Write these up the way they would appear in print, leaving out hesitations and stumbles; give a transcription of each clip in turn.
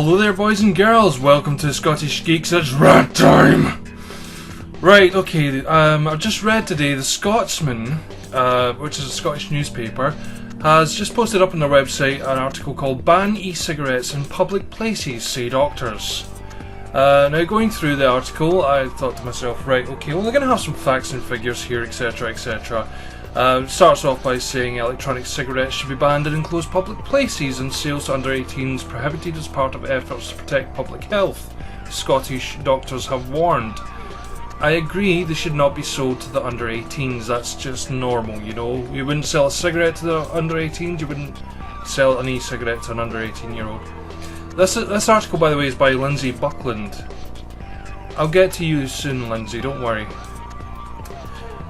Hello there, boys and girls. Welcome to Scottish Geeks. It's rant time. Right, okay. I've just read today the Scotsman, which is a Scottish newspaper, has just posted up on their website an article called "Ban E-cigarettes in public places, say doctors." Now, going through the article, I thought to myself, right, okay, well, they're going to have some facts and figures here, etc., etc. Starts off by saying electronic cigarettes should be banned in enclosed public places and sales to under 18s prohibited as part of efforts to protect public health. Scottish doctors have warned. I agree they should not be sold to the under 18s, that's just normal, you know. You wouldn't sell a cigarette to the under 18s, you wouldn't sell an e-cigarette to an under 18-year-old. This article, by the way, is by Lindsay Buckland. I'll get to you soon, Lindsay, don't worry.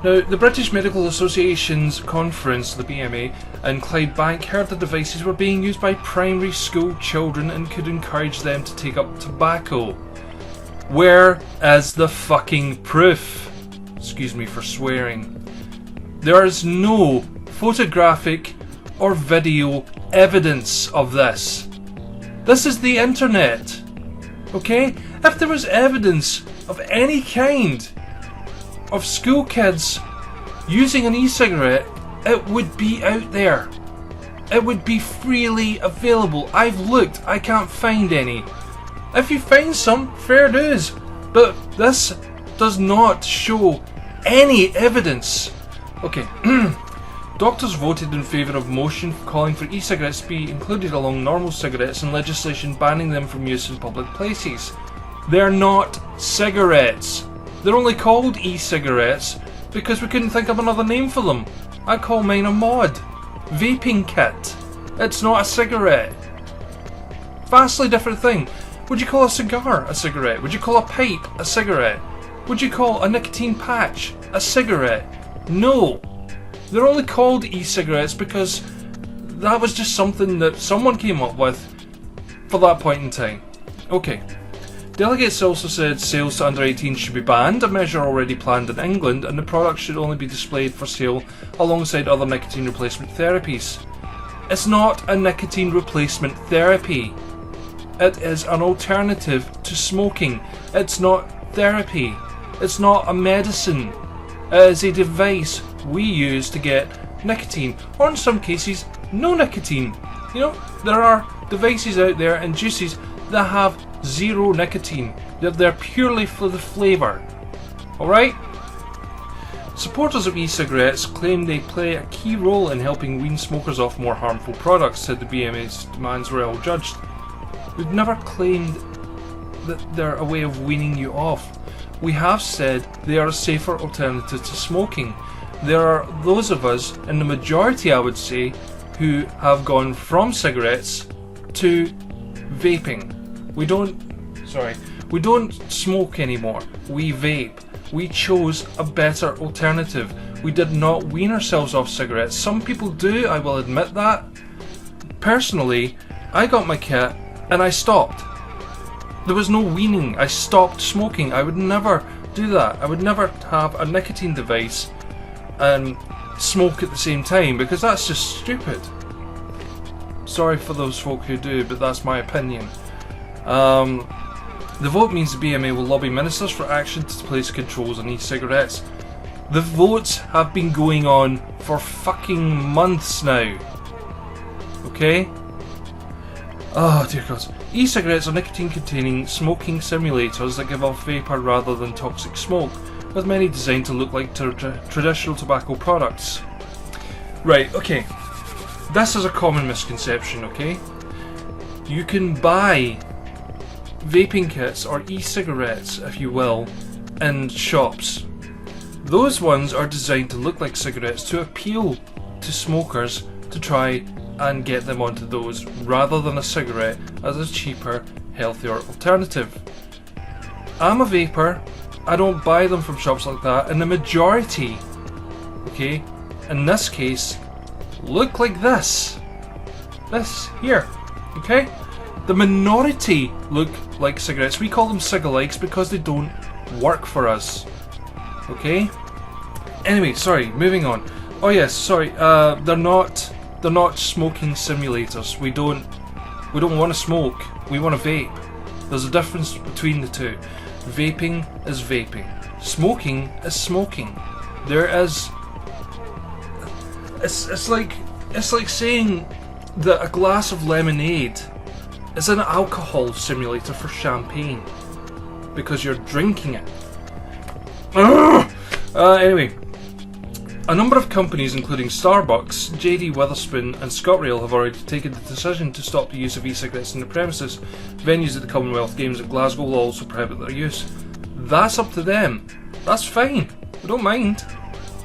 Now, the British Medical Association's conference, the BMA, in Clydebank heard the devices were being used by primary school children and could encourage them to take up tobacco. Where is the fucking proof? Excuse me for swearing. There is no photographic or video evidence of this. This is the internet. Okay? If there was evidence of any kind of school kids using an e-cigarette, it would be out there. It would be freely available. I've looked, I can't find any. If you find some, fair dues. But this does not show any evidence. Okay. Doctors voted in favour of motion calling for e-cigarettes to be included along normal cigarettes and legislation banning them from use in public places. They're not cigarettes. They're only called e-cigarettes because we couldn't think of another name for them. I call mine a mod. Vaping kit. It's not a cigarette. Vastly different thing. Would you call a cigar a cigarette? Would you call a pipe a cigarette? Would you call a nicotine patch a cigarette? No. They're only called e-cigarettes because that was just something that someone came up with for that point in time. Okay. Delegates also said sales to under 18 should be banned, a measure already planned in England, and the product should only be displayed for sale alongside other nicotine replacement therapies. It's not a nicotine replacement therapy. It is an alternative to smoking. It's not therapy. It's not a medicine. It is a device we use to get nicotine, or in some cases, no nicotine. You know, there are devices out there and juices that have zero nicotine. They're purely for the flavour. Alright? Supporters of e-cigarettes claim they play a key role in helping wean smokers off more harmful products, said the BMA's demands were all judged. We've never claimed that they're a way of weaning you off. We have said they are a safer alternative to smoking. There are those of us, in the majority I would say, who have gone from cigarettes to vaping. We don't smoke anymore. We vape. We chose a better alternative. We did not wean ourselves off cigarettes. Some people do, I will admit that. Personally, I got my kit and I stopped. There was no weaning. I stopped smoking. I would never do that. I would never have a nicotine device and smoke at the same time because that's just stupid. Sorry for those folk who do, but that's my opinion. The vote means the BMA will lobby ministers for action to place controls on e-cigarettes. The votes have been going on for fucking months now. Okay? Oh dear God. E-cigarettes are nicotine-containing smoking simulators that give off vapour rather than toxic smoke, with many designed to look like traditional tobacco products. Right, okay. This is a common misconception, okay? You can buy vaping kits or e-cigarettes, if you will, in shops. Those ones are designed to look like cigarettes to appeal to smokers to try and get them onto those rather than a cigarette as a cheaper, healthier alternative. I'm a vapor. I don't buy them from shops like that, and the majority, okay, in this case, look like this. This here, okay? The minority look like cigarettes. We call them cigalikes because they don't work for us. Okay? Anyway, sorry, moving on. Oh yes, sorry, they're not smoking simulators. We don't We don't want to smoke, we want to vape. There's a difference between the two. Vaping is vaping. Smoking is smoking. There is... It's like saying that a glass of lemonade is an alcohol simulator for champagne. Because you're drinking it. Anyway. A number of companies, including Starbucks, JD Witherspoon and ScotRail, have already taken the decision to stop the use of e-cigarettes in the premises. Venues at the Commonwealth Games at Glasgow will also prohibit their use. That's up to them. That's fine. We don't mind.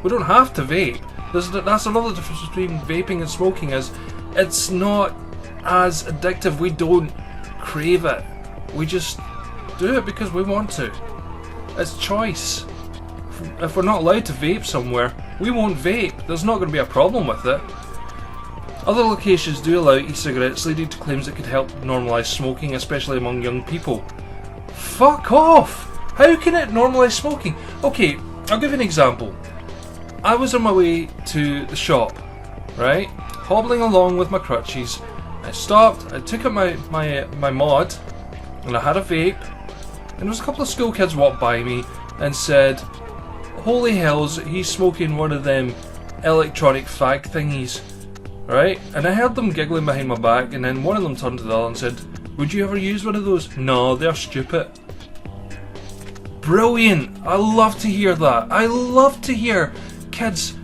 We don't have to vape. That's another difference between vaping and smoking, is it's not as addictive. We don't crave it. We just do it because we want to. It's choice. If we're not allowed to vape somewhere, we won't vape. There's not going to be a problem with it. Other locations do allow e-cigarettes, leading to claims that could help normalise smoking, especially among young people. Fuck off! How can it normalise smoking? Okay, I'll give you an example. I was on my way to the shop, right? Hobbling along with my crutches. I stopped, I took out my mod, and I had a vape, and there was a couple of school kids walked by me and said, "Holy hells, he's smoking one of them electronic fag thingies." Right? And I heard them giggling behind my back, and then one of them turned to the other and said, "Would you ever use one of those?" "No, they're stupid." Brilliant! I love to hear that. I love to hear kids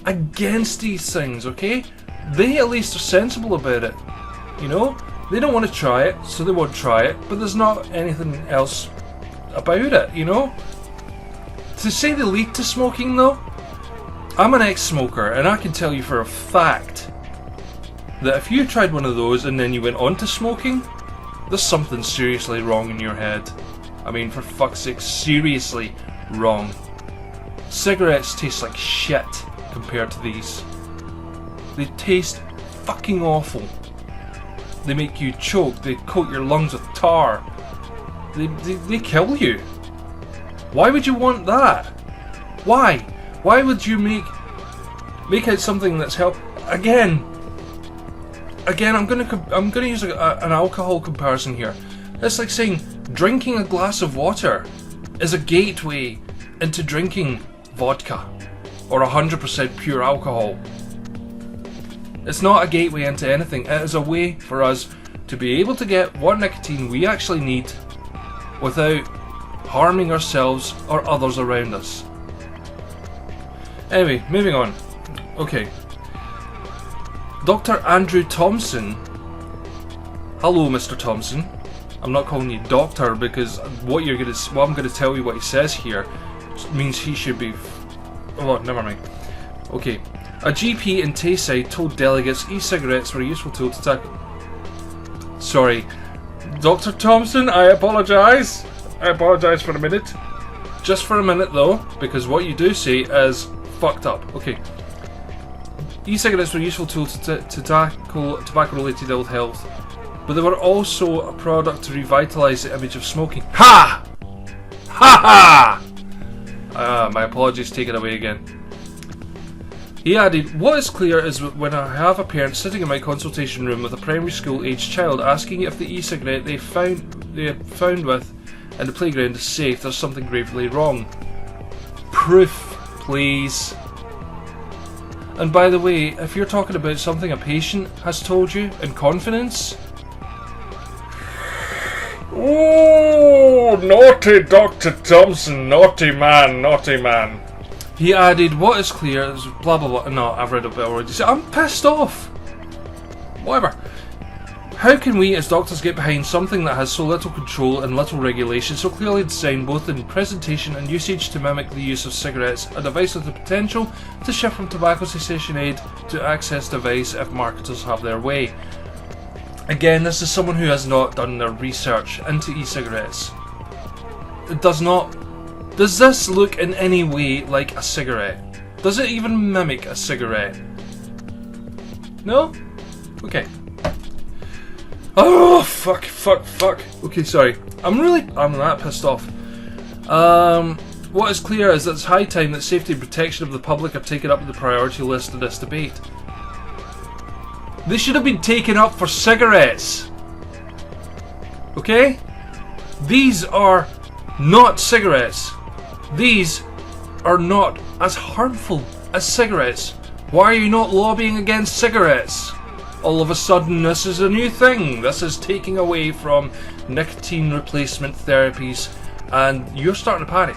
against these things, okay? They at least are sensible about it. You know? They don't want to try it, so they won't try it, but there's not anything else about it, you know? To say they lead to smoking though, I'm an ex-smoker and I can tell you for a fact that if you tried one of those and then you went on to smoking, there's something seriously wrong in your head. I mean, for fuck's sake, seriously wrong. Cigarettes taste like shit compared to these. They taste fucking awful. They make you choke, they coat your lungs with tar. They kill you. Why would you want that? Why? Why would you make out something that's help? Again, I'm gonna use an alcohol comparison here. It's like saying drinking a glass of water is a gateway into drinking vodka or 100% pure alcohol. It's not a gateway into anything. It is a way for us to be able to get what nicotine we actually need without harming ourselves or others around us. Anyway, moving on. Okay. Dr. Andrew Thompson. Hello, Mr. Thompson. I'm not calling you doctor because what I'm going to tell you what he says here means he should be... Oh, never mind. Okay. A GP in Tayside told delegates e-cigarettes were a useful tool to tackle... Sorry. Dr. Thompson, I apologise. I apologise for a minute. Just for a minute though, because what you do say is fucked up. Okay. E-cigarettes were a useful tool to tackle tobacco-related ill health, but they were also a product to revitalise the image of smoking. Ha! Ha ha! My apologies, take it away again. He added, "What is clear is when I have a parent sitting in my consultation room with a primary school aged child asking if the e-cigarette they found with in the playground is safe, there's something gravely wrong. Proof, please." And by the way, if you're talking about something a patient has told you in confidence... Oh, naughty Dr. Thompson, naughty man, naughty man. He added, "What is clear is blah blah blah." No, I've read it already. I'm pissed off. Whatever. How can we as doctors get behind something that has so little control and little regulation, so clearly designed both in presentation and usage to mimic the use of cigarettes, a device with the potential to shift from tobacco cessation aid to access device if marketers have their way? Again, this is someone who has not done their research into e-cigarettes. It does not... Does this look in any way like a cigarette? Does it even mimic a cigarette? No? Okay. Oh, fuck. Okay, sorry. I'm that pissed off. What is clear is that it's high time that safety and protection of the public are taken up on the priority list of this debate. They should have been taken up for cigarettes. Okay? These are not cigarettes. These are not as harmful as cigarettes. Why are you not lobbying against cigarettes? All of a sudden this is a new thing. This is taking away from nicotine replacement therapies, and you're starting to panic.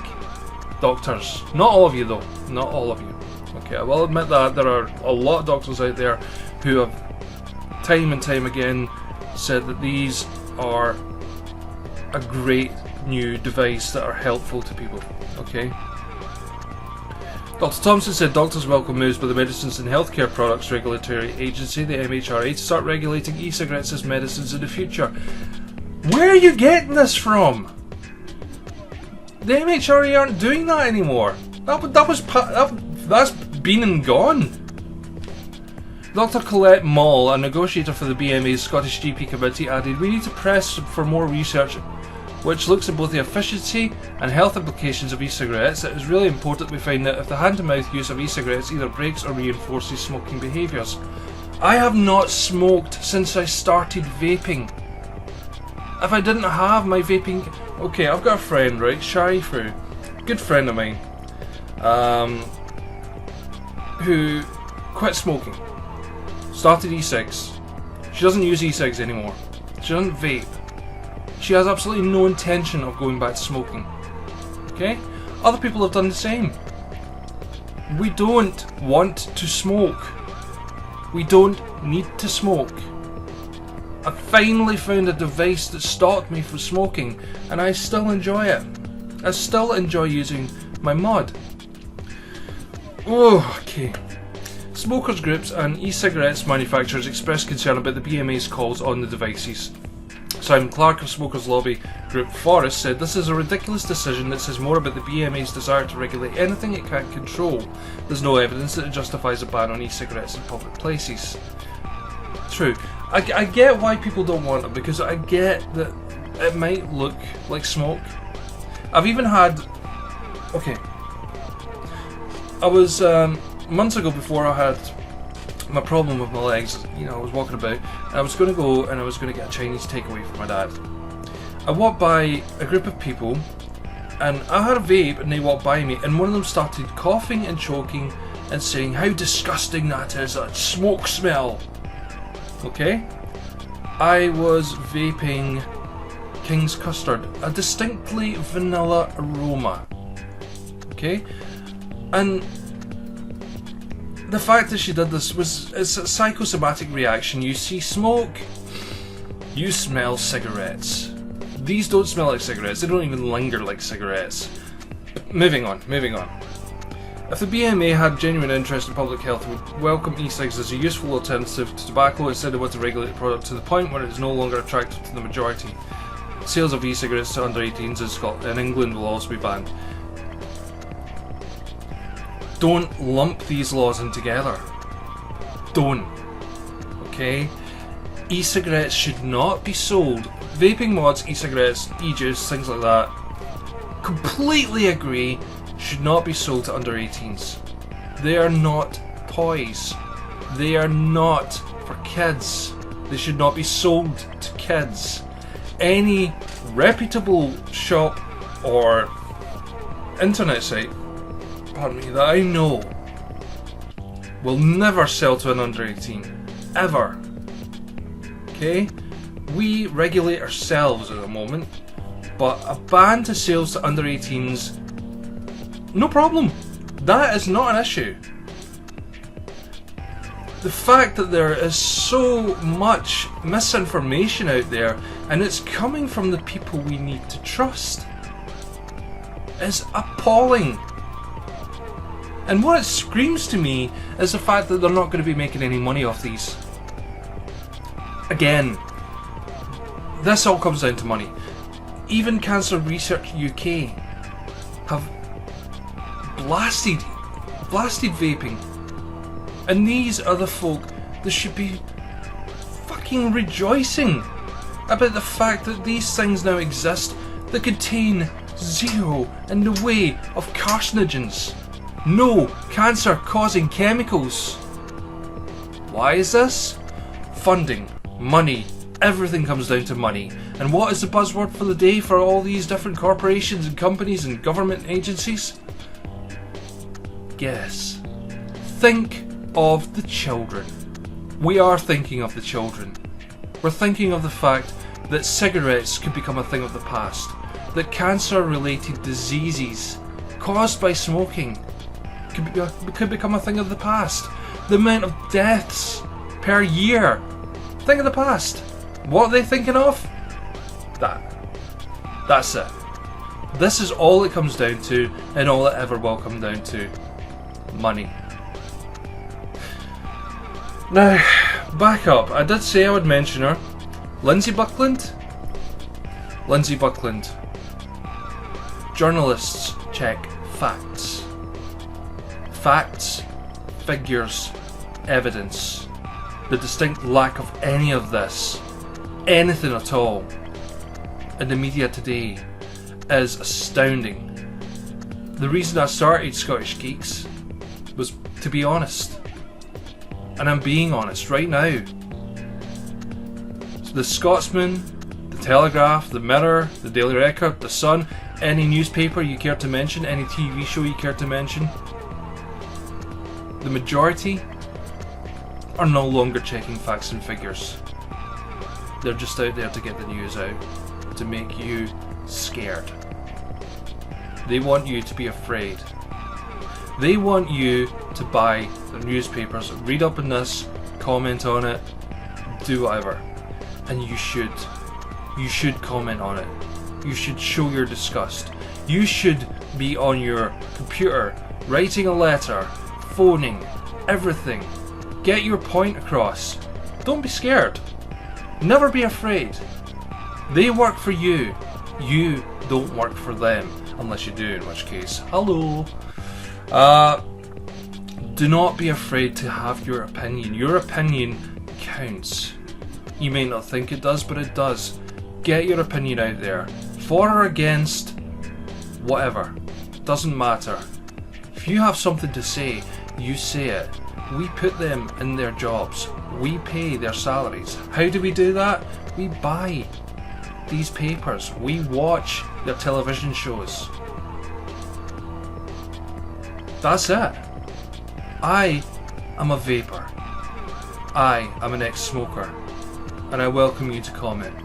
Doctors. Not all of you though. Not all of you. Okay, I will admit that there are a lot of doctors out there who have time and time again said that these are a great new device that are helpful to people. Okay? Dr. Thompson said doctors welcome moves by the Medicines and Healthcare Products Regulatory Agency, the MHRA, to start regulating e-cigarettes as medicines in the future. Where are you getting this from? The MHRA aren't doing that anymore. That's been and gone. Dr. Colette Mall, a negotiator for the BMA's Scottish GP committee, added, "We need to press for more research which looks at both the efficiency and health implications of e-cigarettes. It is really important that we find out if the hand-to-mouth use of e-cigarettes either breaks or reinforces smoking behaviours." I have not smoked since I started vaping. If I didn't have my vaping... Okay, I've got a friend, right, Sharifu, good friend of mine, who quit smoking, started e-cigs. She doesn't use e-cigs anymore. She doesn't vape. She has absolutely no intention of going back to smoking. Okay? Other people have done the same. We don't want to smoke. We don't need to smoke. I finally found a device that stopped me from smoking, and I still enjoy it. I still enjoy using my mod. Oh, okay. Smokers groups and e-cigarettes manufacturers expressed concern about the BMA's calls on the devices. Simon Clark of Smokers Lobby Group Forest said, "This is a ridiculous decision that says more about the BMA's desire to regulate anything it can't control. There's no evidence that it justifies a ban on e-cigarettes in public places." True. I get why people don't want them, because I get that it might look like smoke. I've even had... Okay. I was... months ago, before I had my problem with my legs, you know, I was walking about and I was going to go and I was going to get a Chinese takeaway for my dad. I walked by a group of people and I had a vape and they walked by me, and one of them started coughing and choking and saying how disgusting that is, that smoke smell. Okay? I was vaping King's Custard, a distinctly vanilla aroma. Okay? And the fact that she did this was, it's a psychosomatic reaction. You see smoke, you smell cigarettes. These don't smell like cigarettes, they don't even linger like cigarettes. Moving on. If the BMA had genuine interest in public health, would welcome e-cigs as a useful alternative to tobacco instead of want to regulate the product to the point where it is no longer attractive to the majority. Sales of e-cigarettes to under 18s in England will also be banned. Don't lump these laws in together. Don't. Okay? E-cigarettes should not be sold. Vaping mods, e-cigarettes, e-juice, things like that, completely agree, should not be sold to under 18s. They are not toys. They are not for kids. They should not be sold to kids. Any reputable shop or internet site, pardon me, that I know will never sell to an under 18. Ever. Okay? We regulate ourselves at the moment, but a ban to sales to under 18s, no problem. That is not an issue. The fact that there is so much misinformation out there, and it's coming from the people we need to trust, is appalling. And what it screams to me is the fact that they're not going to be making any money off these. Again, this all comes down to money. Even Cancer Research UK have blasted vaping, and these are the folk that should be fucking rejoicing about the fact that these things now exist that contain zero in the way of carcinogens, no cancer causing chemicals. Why is this? Funding, money, everything comes down to money, And what is the buzzword for the day for all these different corporations and companies and government agencies? Guess. Think of the children. We are thinking of the children. We're thinking of the fact that cigarettes could become a thing of the past, that cancer-related diseases caused by smoking could become a thing of the past. The amount of deaths per year, thing of the past. What are they thinking of? That's it. This is all it comes down to, and all it ever will come down to. Money. Now, back up. I did say I would mention her. Lindsay Buckland. Journalists check facts. Facts, figures, evidence. The distinct lack of any of this, anything at all, in the media today is astounding. The reason I started Scottish Geeks was to be honest. And I'm being honest right now. The Scotsman, the Telegraph, the Mirror, the Daily Record, the Sun, any newspaper you care to mention, any TV show you care to mention, the majority are no longer checking facts and figures. They're just out there to get the news out, to make you scared. They want you to be afraid. They want you to buy the newspapers, read up on this, comment on it, do whatever. And you should. You should comment on it. You should show your disgust. You should be on your computer, writing a letter, phoning, everything. Get your point across. Don't be scared. Never be afraid. They work for you. You don't work for them. Unless you do, in which case, hello. Do not be afraid to have your opinion. Your opinion counts. You may not think it does, but it does. Get your opinion out there. For or against, whatever. Doesn't matter. If you have something to say, you say it. We put them in their jobs. We pay their salaries. How do we do that? We buy these papers. We watch their television shows. That's it. I am a vapor. I am an ex-smoker. And I welcome you to comment.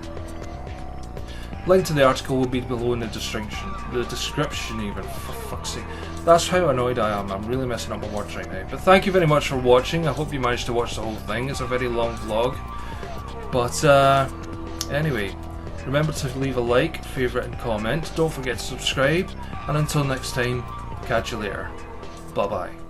Link to the article will be below in the description even, for fuck's sake. That's how annoyed I am. I'm really messing up my words right now. But thank you very much for watching. I hope you managed to watch the whole thing. It's a very long vlog. But anyway, remember to leave a like, favourite and comment. Don't forget to subscribe. And until next time, catch you later. Bye bye.